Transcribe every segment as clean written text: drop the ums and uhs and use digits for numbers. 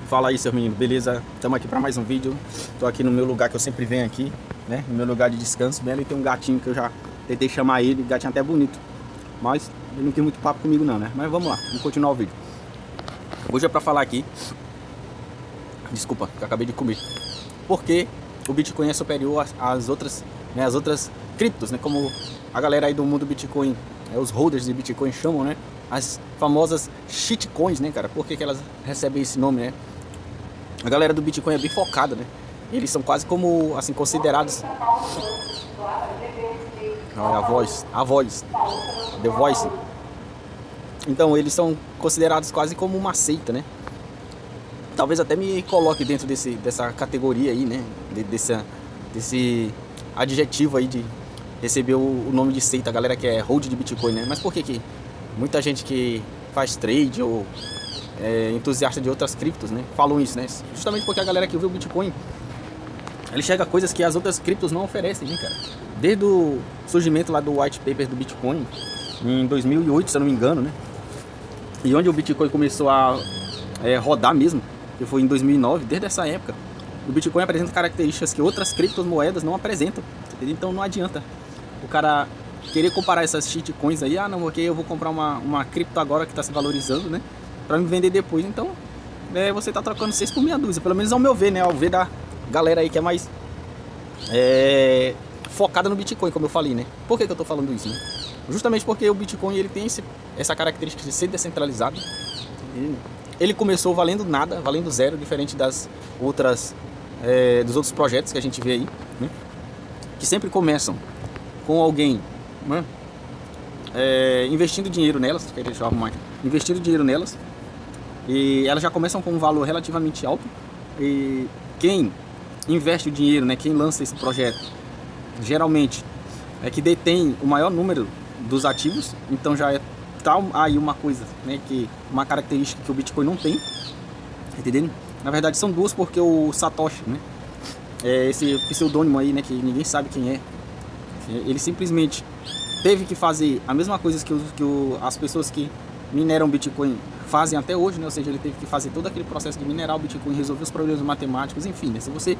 Fala aí, seu menino, beleza? Estamos aqui para mais um vídeo. Tô aqui no meu lugar que eu sempre venho aqui, né? No meu lugar de descanso. Bem ali tem um gatinho que eu já tentei chamar ele, gatinho até bonito. Mas ele não tem muito papo comigo não, né? Mas vamos lá, vamos continuar o vídeo. Hoje é para falar aqui. Desculpa, que eu acabei de comer. Porque o Bitcoin é superior às outras, né? As outras criptos, né? Como a galera aí do mundo Bitcoin, os holders de Bitcoin chamam, né? As famosas shitcoins, né, cara? Por que elas recebem esse nome, né? A galera do Bitcoin é bem focada, né? Eles são quase como, assim, considerados... Olha a voz, The Voice. Então, eles são considerados quase como uma seita, né? Talvez até me coloque dentro dessa categoria aí, né? Desse adjetivo aí de receber o nome de seita, a galera que é hold de Bitcoin, né? Mas por que muita gente que faz trade ou entusiasta de outras criptos, né, falam isso, né? Justamente porque a galera que vê o Bitcoin, ele chega a coisas que as outras criptos não oferecem, né, cara? Desde o surgimento lá do white paper do Bitcoin, em 2008, se eu não me engano, né? E onde o Bitcoin começou a rodar mesmo, que foi em 2009, desde essa época, o Bitcoin apresenta características que outras criptomoedas não apresentam, entendeu? Então não adianta o cara querer comparar essas shitcoins aí, não, porque eu vou comprar uma cripto agora que está se valorizando, né, para me vender depois. Então, você está trocando 6 por meia dúzia, pelo menos ao meu ver, né, ao ver da galera aí que é mais focada no Bitcoin, como eu falei, né. Por que eu estou falando isso, né? Justamente porque o Bitcoin ele tem essa característica de ser descentralizado. Ele começou valendo nada, valendo zero, diferente das outras dos outros projetos que a gente vê aí, né, que sempre começam com alguém, né, investindo dinheiro nelas, deixa eu arrumar aqui, investindo dinheiro nelas, e elas já começam com um valor relativamente alto, e quem investe o dinheiro, né, quem lança esse projeto, geralmente é que detém o maior número dos ativos, então já tá aí uma coisa, né, uma característica que o Bitcoin não tem, entendendo? Na verdade são duas, porque o Satoshi, né, esse pseudônimo aí, né, que ninguém sabe quem é, ele simplesmente teve que fazer a mesma coisa que as pessoas que mineram Bitcoin fazem até hoje, né? Ou seja, ele teve que fazer todo aquele processo de minerar o Bitcoin, resolver os problemas matemáticos, enfim, né? Se você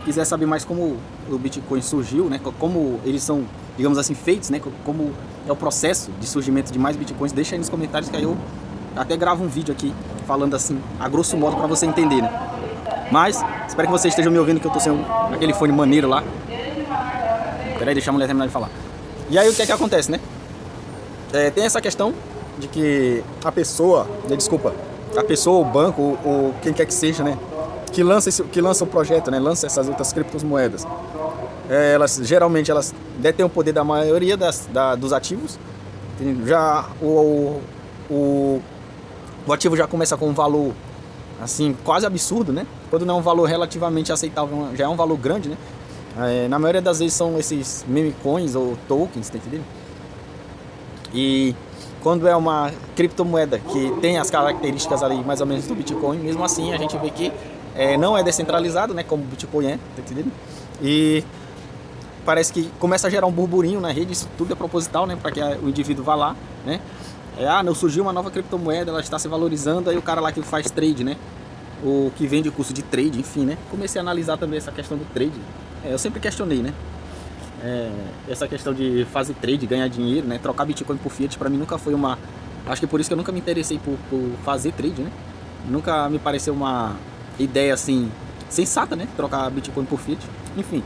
quiser saber mais como o Bitcoin surgiu, né? Como eles são, digamos assim, feitos, né? Como é o processo de surgimento de mais Bitcoins, deixa aí nos comentários que aí eu até gravo um vídeo aqui falando assim, a grosso modo, para você entender, né? Mas, espero que vocês estejam me ouvindo, que eu tô sem aquele fone maneiro lá. Peraí, deixa a mulher terminar de falar. E aí o que é que acontece, né? Tem essa questão de que a pessoa, o banco, ou quem quer que seja, né, que lança o projeto, né, lança essas outras criptomoedas, geralmente elas detêm o poder da maioria dos ativos. Já o ativo já começa com um valor assim quase absurdo, né? Quando não é um valor relativamente aceitável, já é um valor grande, né? Na maioria das vezes são esses meme coins ou tokens, tá entendendo? E quando é uma criptomoeda que tem as características ali mais ou menos do Bitcoin, mesmo assim a gente vê que não é descentralizado, né, como o Bitcoin é, tá entendendo? E parece que começa a gerar um burburinho na rede, isso tudo é proposital, né, para que o indivíduo vá lá, né? Não, surgiu uma nova criptomoeda, ela está se valorizando, aí o cara lá que faz trade, né, o que vende curso de trade, enfim, né? Comecei a analisar também essa questão do trade. Eu sempre questionei, né? Essa questão de fazer trade, ganhar dinheiro, né? Trocar Bitcoin por Fiat, pra mim nunca foi uma... Acho que é por isso que eu nunca me interessei por fazer trade, né? Nunca me pareceu uma ideia assim sensata, né? Trocar Bitcoin por Fiat, enfim.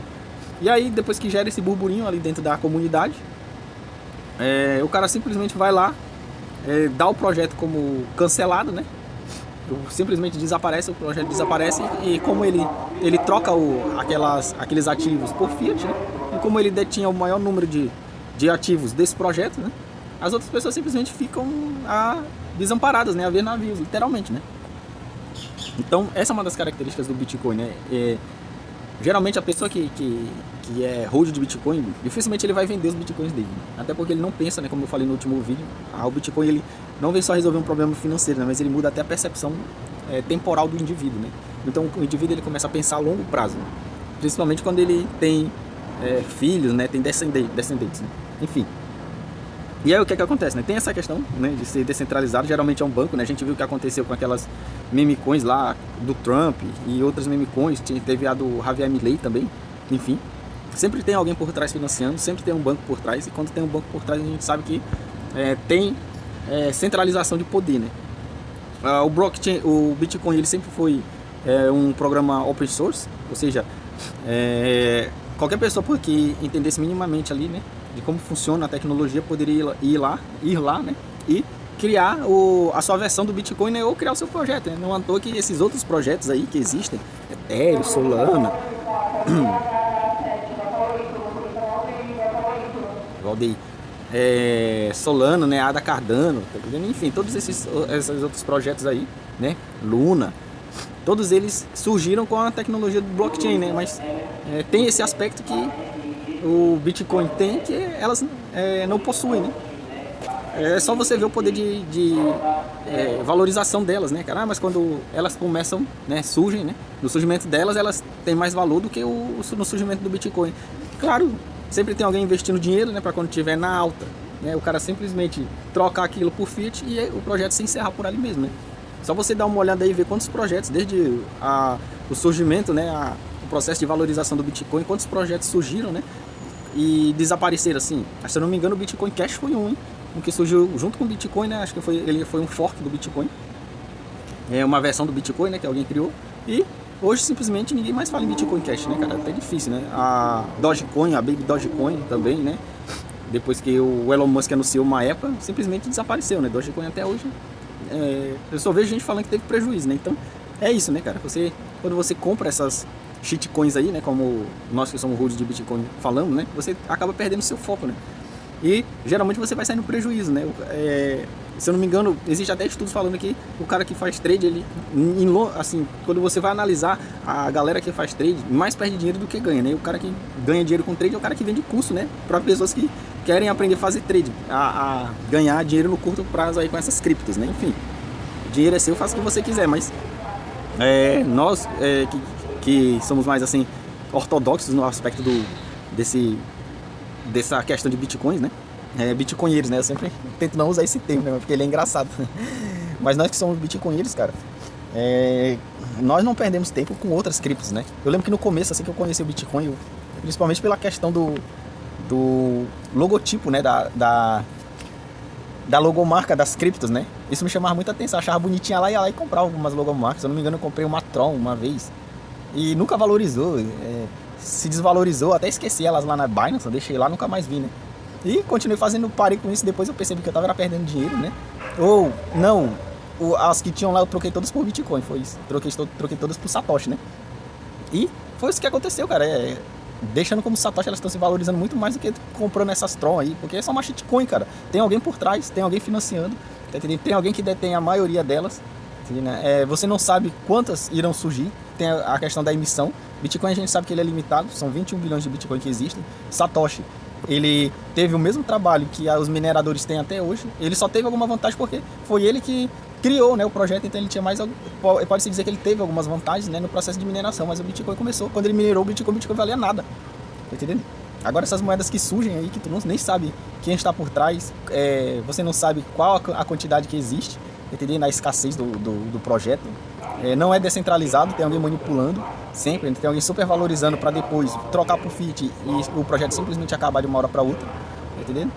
E aí, depois que gera esse burburinho ali dentro da comunidade, o cara simplesmente vai lá, dá o projeto como cancelado, né? Simplesmente desaparece, o projeto desaparece, e como ele troca aqueles ativos por Fiat, né? E como ele detinha o maior número de ativos desse projeto, né? As outras pessoas simplesmente ficam desamparadas, né? A ver navios, literalmente, né? Então essa é uma das características do Bitcoin, né? Geralmente a pessoa que é hold de Bitcoin, dificilmente ele vai vender os Bitcoins dele, né? Até porque ele não pensa, né, como eu falei no último vídeo, o Bitcoin ele não vem só resolver um problema financeiro, né, mas ele muda até a percepção temporal do indivíduo, né? Então o indivíduo ele começa a pensar a longo prazo, né? Principalmente quando ele tem filhos, né, tem descendentes, né? Enfim. E aí o que é que acontece, né? Tem essa questão, né, de ser descentralizado, geralmente é um banco, né? A gente viu o que aconteceu com aquelas meme coins lá, do Trump e outras meme coins, teve a do Javier Milei também, enfim. Sempre tem alguém por trás financiando, sempre tem um banco por trás, e quando tem um banco por trás a gente sabe que tem centralização de poder, né? O blockchain, o Bitcoin, ele sempre foi um programa open source, ou seja, qualquer pessoa que entendesse minimamente ali, né, de como funciona a tecnologia poderia ir lá, né, e criar a sua versão do Bitcoin, né, ou criar o seu projeto, né? Não à toa que esses outros projetos aí que existem, Ethereum, Solana, Valdeir, Solana, né, Ada Cardano, tá entendendo? Enfim, todos esses outros projetos aí, né, Luna, todos eles surgiram com a tecnologia do blockchain, né, mas tem esse aspecto que o Bitcoin tem que elas não possuem, né. É só você ver o poder de valorização delas, né, cara? Mas quando elas começam, né, surgem, né, no surgimento delas, elas têm mais valor do que no surgimento do Bitcoin. Claro, sempre tem alguém investindo dinheiro, né, para quando estiver na alta, né, o cara simplesmente trocar aquilo por fiat e o projeto se encerrar por ali mesmo, né? Só você dar uma olhada aí e ver quantos projetos, desde o surgimento, né, o processo de valorização do Bitcoin, quantos projetos surgiram, né, e desapareceram assim. Se eu não me engano, o Bitcoin Cash foi um que surgiu junto com o Bitcoin, né? Acho que ele foi um fork do Bitcoin, uma versão do Bitcoin, né, que alguém criou, e hoje simplesmente ninguém mais fala em Bitcoin Cash, né, cara? É até difícil, né? A Dogecoin, a Baby Dogecoin também, né? Depois que o Elon Musk anunciou uma época, simplesmente desapareceu, né? Dogecoin até hoje, eu só vejo gente falando que teve prejuízo, né? Então é isso, né, cara? Quando você compra essas shitcoins aí, né, como nós que somos holders de Bitcoin falamos, né, você acaba perdendo seu foco, né? E geralmente você vai sair no prejuízo, né? Se eu não me engano, existe até estudos falando que o cara que faz trade, ele, assim, quando você vai analisar a galera que faz trade, mais perde dinheiro do que ganha, né? E o cara que ganha dinheiro com trade é o cara que vende curso, né? Para pessoas que querem aprender a fazer trade, a ganhar dinheiro no curto prazo aí com essas criptos, né? Enfim, o dinheiro é seu, faça o que você quiser, mas nós que somos mais assim ortodoxos no aspecto dessa questão de bitcoins, né? Bitcoinheiros, né? Eu sempre tento não usar esse termo, né? Porque ele é engraçado. Mas nós que somos bitcoinheiros, cara, nós não perdemos tempo com outras criptos, né? Eu lembro que no começo, assim que eu conheci o Bitcoin, principalmente pela questão do logotipo, né? Da logomarca das criptos, né? Isso me chamava muita atenção, achava bonitinha lá, ia lá e comprava algumas logomarcas. Se eu não me engano, eu comprei uma Tron uma vez e nunca valorizou, se desvalorizou, até esqueci elas lá na Binance, eu deixei lá, nunca mais vi, né? E continuei fazendo, parei com isso, depois eu percebi que eu tava perdendo dinheiro, né? Ou, não, as que tinham lá eu troquei todas por Bitcoin, foi isso. Troquei todas por Satoshi, né? E foi isso que aconteceu, cara. Deixando como Satoshi, elas estão se valorizando muito mais do que comprando essas Tron aí, porque é só uma shitcoin, cara. Tem alguém por trás, tem alguém financiando, tá entendendo? Tem alguém que detém a maioria delas, né? Você não sabe quantas irão surgir, tem a questão da emissão. Bitcoin a gente sabe que ele é limitado, são 21 bilhões de Bitcoin que existem. Satoshi, ele teve o mesmo trabalho que os mineradores têm até hoje, ele só teve alguma vantagem porque foi ele que criou, né, o projeto, então ele tinha pode-se dizer que ele teve algumas vantagens, né, no processo de mineração, mas o Bitcoin começou, quando ele minerou o Bitcoin valia nada, tá entendendo? Agora essas moedas que surgem aí, que tu nem sabe quem está por trás, você não sabe qual a quantidade que existe, tá entendendo? A escassez do projeto, não é descentralizado, tem alguém manipulando sempre, tem alguém supervalorizando para depois trocar por fiat e o projeto simplesmente acabar de uma hora para outra, tá entendendo?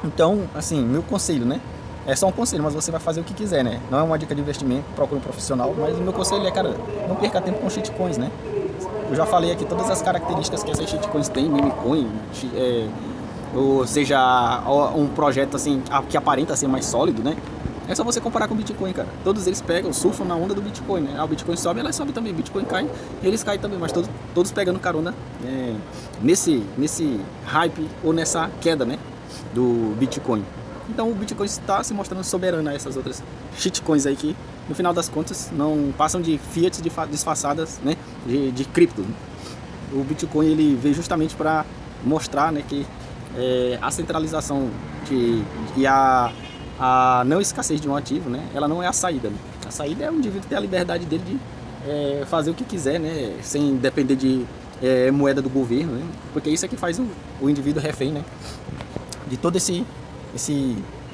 Então, assim, meu conselho, né? É só um conselho, mas você vai fazer o que quiser, né? Não é uma dica de investimento, procure um profissional, mas o meu conselho é, cara, não perca tempo com shitcoins, né? Eu já falei aqui todas as características que essas shitcoins têm, memecoin, ou seja, um projeto assim que aparenta ser mais sólido, né? É só você comparar com o Bitcoin, cara. Todos eles surfam na onda do Bitcoin, né? O Bitcoin sobe, ela sobe também. O Bitcoin cai, eles caem também. Mas todos pegando carona nesse hype ou nessa queda, né? Do Bitcoin. Então o Bitcoin está se mostrando soberano a essas outras shitcoins aí que, no final das contas, não passam de fiat disfarçadas, né? De cripto. O Bitcoin, ele veio justamente para mostrar, né, que a centralização e a não escassez de um ativo, né, ela não é a saída, né? A saída é o indivíduo ter a liberdade dele de fazer o que quiser, né, sem depender de moeda do governo, né, porque isso é que faz o indivíduo refém, né, de todo esse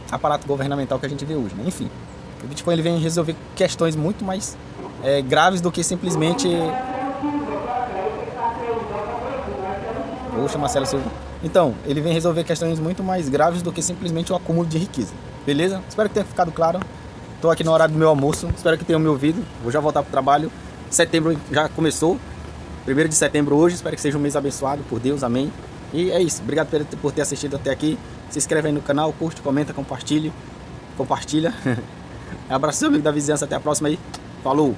aparato governamental que a gente vê hoje, né? Enfim, o Bitcoin ele vem resolver questões muito mais graves do que simplesmente... Poxa, Marcelo Silva. Então, ele vem resolver questões muito mais graves do que simplesmente o acúmulo de riqueza. Beleza? Espero que tenha ficado claro. Estou aqui no horário do meu almoço. Espero que tenham me ouvido. Vou já voltar para o trabalho. Setembro já começou. 1º de setembro hoje. Espero que seja um mês abençoado por Deus. Amém. E é isso. Obrigado por ter assistido até aqui. Se inscreve aí no canal, curte, comenta, compartilha. Abraço, seu amigo da vizinhança. Até a próxima aí. Falou!